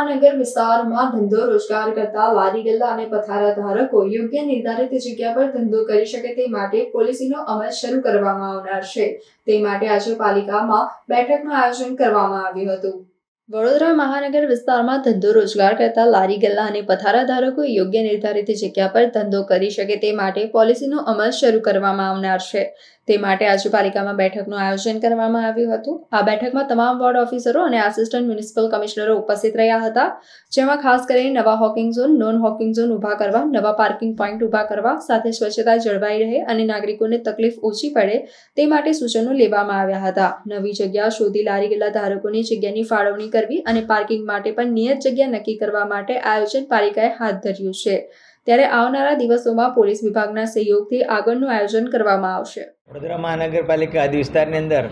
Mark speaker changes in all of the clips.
Speaker 1: મહાનગર વિસ્તારમાં ધંધો રોજગાર કરતા લારી ગલ્લા અને પથારા ધારકો યોગ્ય નિર્ધારિત જગ્યા પર ધંધો કરી શકે તે માટે પોલિસીનો અમલ શરૂ કરવામાં આવનાર છે. તે માટે આજે પાલિકામાં બેઠકનું આયોજન કરવામાં આવ્યું હતું. વડોદરા મહાનગર વિસ્તારમાં ધંધો રોજગાર કરતા લારી ગલ્લા અને પથારા ધારકો યોગ્ય નિર્ધારિત જગ્યા પર ધંધો કરી શકે તે માટે પોલિસીનો અમલ શરૂ કરવામાં આવનાર છે. તે માટે આજે પાલિકામાં બેઠકનું આયોજન કરવામાં આવ્યું હતું. આ બેઠકમાં તમામ વોર્ડ ઓફિસરો અને આસિસ્ટન્ટ મ્યુનિસિપલ કમિશનરો ઉપસ્થિત રહ્યા હતા, જેમાં ખાસ કરીને નવા hawking zone, non hawking zone ઊભા કરવા, નવા પાર્કિંગ પોઈન્ટ ઊભા કરવા, સાથે સ્વચ્છતા જળવાઈ રહે અને નાગરિકોને તકલીફ ઓછી પડે તે માટે સૂચનો લેવામાં આવ્યા હતા. નવી જગ્યા શોધી લારી ગલ્લા ધારકોની જગ્યાની ફાળવણી કરવી અને પાર્કિંગ માટે પણ નિયત જગ્યા નક્કી કરવા માટે આયોજન પાલિકાએ હાથ ધર્યું છે. ત્યારે આવનારા દિવસોમાં પોલીસ વિભાગના સહયોગથી આગળનું આયોજન કરવામાં આવશે.
Speaker 2: વડોદરા મહાનગરપાલિકા હદ વિસ્તારની અંદર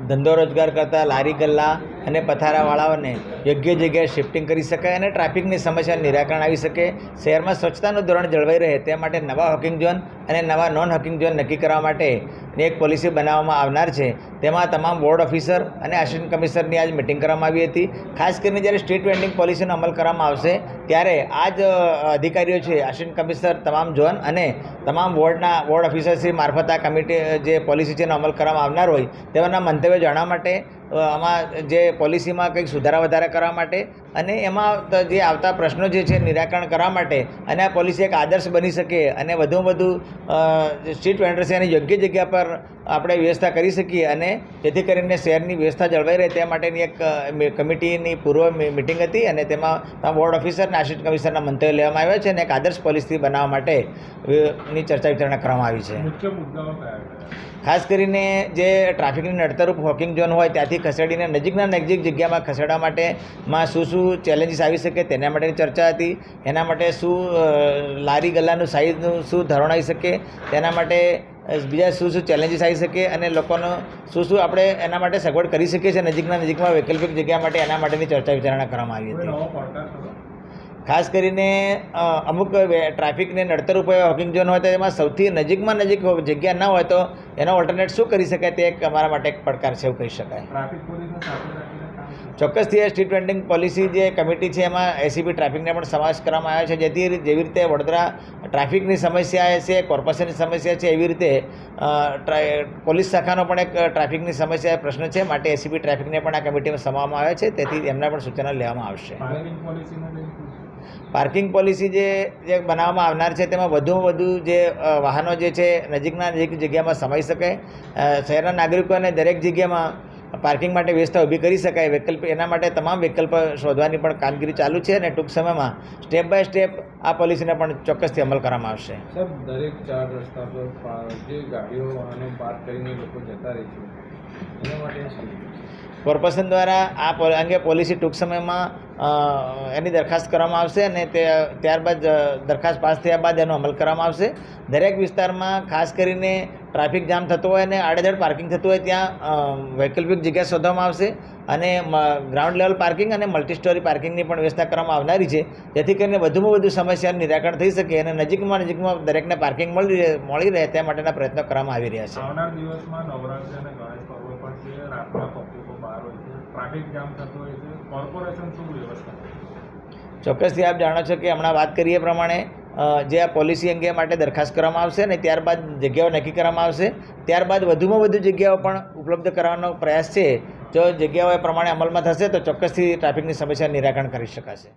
Speaker 2: ધંધો રોજગાર કરતા લારી ગલ્લા અને પથારાવાળાઓને યોગ્ય જગ્યાએ શિફ્ટિંગ કરી શકાય અને ટ્રાફિકની સમસ્યાનું નિરાકરણ આવી શકે, શહેરમાં સ્વચ્છતાનું ધોરણ જળવાઈ રહે તે માટે નવા હોકિંગ ઝોન અને નવા નોન હોકિંગ ઝોન નક્કી કરવા માટે એક પોલિસી બનાવવામાં આવનાર છે. તેમાં તમામ વોર્ડ ઓફિસર અને આસિસ્ટન્ટ કમિશનરની આજ મિટિંગ કરવામાં આવી હતી. ખાસ કરીને જ્યારે સ્ટ્રીટ વેન્ડિંગ પોલિસીનો અમલ કરવામાં આવશે ત્યારે આ જ અધિકારીઓ છે, આસિસ્ટન્ટ કમિશનર તમામ ઝોન અને તમામ વોર્ડ ઓફિસરશ્રી મારફત આ કમિટી જે પોલિસી છે એનો અમલ કરવામાં આવનાર હોય તેઓના મંતવ્ય જાણવા માટે, આમાં જે પોલિસીમાં કંઈક સુધારા વધારા કરવા માટે અને એમાં જે આવતા પ્રશ્નો જે છે નિરાકરણ કરવા માટે અને આ પોલિસી એક આદર્શ બની શકે અને વધુમાં વધુ સ્ટ્રીટ વેન્ડર છે એની યોગ્ય જગ્યા પર આપણે વ્યવસ્થા કરી શકીએ અને જેથી કરીને શહેરની વ્યવસ્થા જળવાઈ રહે તે માટેની એક કમિટીની પૂર્વ મિટિંગ હતી અને તેમાં વોર્ડ ઓફિસર અને આસિસ્ટન્ટ કમિશનરના મંતવ્ય લેવામાં આવ્યા છે અને એક આદર્શ પોલિસી બનાવવા માટેની ચર્ચા વિચારણા કરવામાં આવી છે.
Speaker 3: મુખ્ય મુદ્દાઓ કયા?
Speaker 2: ખાસ કરીને જે ટ્રાફિકની નડતરરૂપ હોકિંગ ઝોન હોય ત્યાંથી ખસેડીને નજીક જગ્યામાં ખસેડવા માટેમાં શું ચેલેન્જીસ આવી શકે તેના માટેની ચર્ચા હતી. એના માટે શું લારી ગલ્લાનું સાઇઝનું શું ધોરણ આવી શકે, તેના માટે બીજા શું ચેલેન્જીસ આવી શકે અને લોકોનું શું આપણે એના માટે સગવડ કરી શકીએ છીએ નજીકમાં વૈકલ્પિક જગ્યા માટે, એના માટેની ચર્ચા વિચારણા કરવામાં આવી હતી. ખાસ કરીને અમુક ટ્રાફિકને નડતરરૂપ હોકિંગ ઝોન હોય તો એમાં સૌથી નજીકમાં નજીક જગ્યા ન હોય તો એનો ઓલ્ટરનેટ શું કરી શકાય તે એક અમારા માટે એક પડકાર છે એવું કહી શકાય. ચોક્કસથી સ્ટ્રીટ વેન્ડિંગ પોલિસી જે કમિટી છે એમાં એસીપી ટ્રાફિકને પણ સમાવેશ કરવામાં આવ્યો છે, જેવી રીતે વડોદરા ટ્રાફિકની સમસ્યા છે, કોર્પોરેશનની સમસ્યા છે, એવી રીતે પોલીસ શાખાનો પણ એક ટ્રાફિકની સમસ્યા પ્રશ્ન છે. માટે એસીપી ટ્રાફિકને પણ આ કમિટીમાં સમાવવામાં આવ્યા છે, તેથી એમના પણ સૂચનો લેવામાં આવશે. પાર્કિંગ પોલિસી જે બનાવવામાં આવનાર છે તેમાં વધુમાં વધુ જે વાહનો જે છે નજીક જગ્યામાં સમાઈ શકે, શહેરના નાગરિકોને દરેક જગ્યામાં પાર્કિંગ માટે વ્યવસ્થા ઊભી કરી શકાય. વૈકલ્પિક એના માટે તમામ વિકલ્પ શોધવાની પણ કામગીરી ચાલુ છે અને ટૂંક સમયમાં સ્ટેપ બાય સ્ટેપ આ પોલિસીને પણ ચોક્કસથી અમલ કરવામાં આવશે.
Speaker 3: સર, દરેક ચાર રસ્તા પર જે ગાડીઓ વાહનો પાર્ક કરીને લોકો જતા રહે છે એના માટે
Speaker 2: કોર્પોરેશન દ્વારા આ અંગે પોલિસી ટૂંક સમયમાં એની દરખાસ્ત કરવામાં આવશે અને ત્યારબાદ દરખાસ્ત પાસ થયા બાદ એનો અમલ કરવામાં આવશે. દરેક વિસ્તારમાં ખાસ કરીને ટ્રાફિક જામ થતો હોય અને આડેધડ પાર્કિંગ થતું હોય ત્યાં વૈકલ્પિક જગ્યા શોધવામાં આવશે અને ગ્રાઉન્ડ લેવલ પાર્કિંગ અને મલ્ટી સ્ટોરી પાર્કિંગની પણ વ્યવસ્થા કરવામાં આવનારી છે, જેથી કરીને વધુમાં વધુ સમસ્યાનું નિરાકરણ થઈ શકે અને નજીકમાં દરેકને પાર્કિંગ મળી રહે તે માટેના પ્રયત્નો કરવામાં આવી રહ્યા છે.
Speaker 3: આવનાર દિવસમાં નવરાત્રી અને ગણેશ પર્વ પર છે, રાતના પબ્લિકો બહાર હોય છે, ટ્રાફિક જામ થતો હોય છે, કોર્પોરેશન શું વ્યવસ્થા?
Speaker 2: ચોક્કસથી આપ જાણો છો કે હમણાં વાત કરીએ પ્રમાણે જે આ પોલિસી અંગે માટે દરખાસ્ત કરવામાં આવશે અને ત્યારબાદ જગ્યાઓ નક્કી કરવામાં આવશે. ત્યારબાદ વધુમાં વધુ જગ્યાઓ પણ ઉપલબ્ધ કરવાનો પ્રયાસ છે. જો જગ્યાઓ એ પ્રમાણે અમલમાં થશે તો ચોક્કસથી ટ્રાફિકની સમસ્યાનું નિરાકરણ કરી શકાશે.